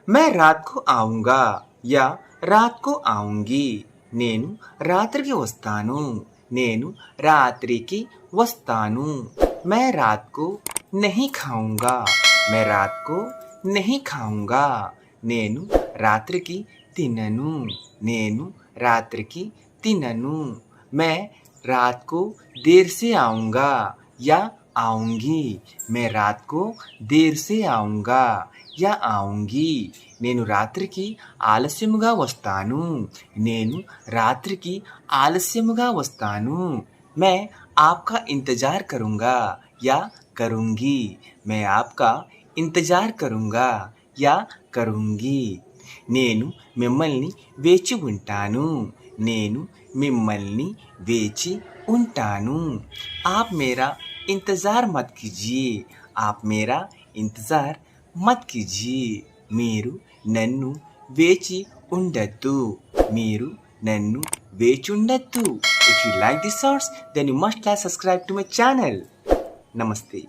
मैं रात को आऊँगा या रात को आऊँगी. నేను రాత్రికి వస్తాను. నేను రాత్రికి వస్తాను. मैं रात को नहीं खाऊँगा. मैं रात को नहीं खाऊँगा. నేను రాత్రికి తినను. నేను రాత్రికి తినను. मैं रात को देर से आऊँगा या आऊँगी. मैं रात को देर से आऊँगा या आऊँगी. నేను రాత్రికి ఆలస్యముగా వస్తాను. నేను రాత్రికి ఆలస్యముగా వస్తాను. मैं आपका इंतज़ार करूँगा या करूँगी. मैं आपका इंतज़ार करूँगा या करूँगी. నేను మిమ్మల్ని వేచి ఉంటాను. నేను మిమ్మల్ని వేచి ఉంటాను. आप मेरा इंतज़ार मत कीजिए. आप मेरा इंतज़ार मत कीजिए. మీరు నన్ను వేచి ఉండద్దు. మీరు నన్ను వేచి ఉండద్దు. If you like these thoughts, then you must like subscribe to my channel. Namaste.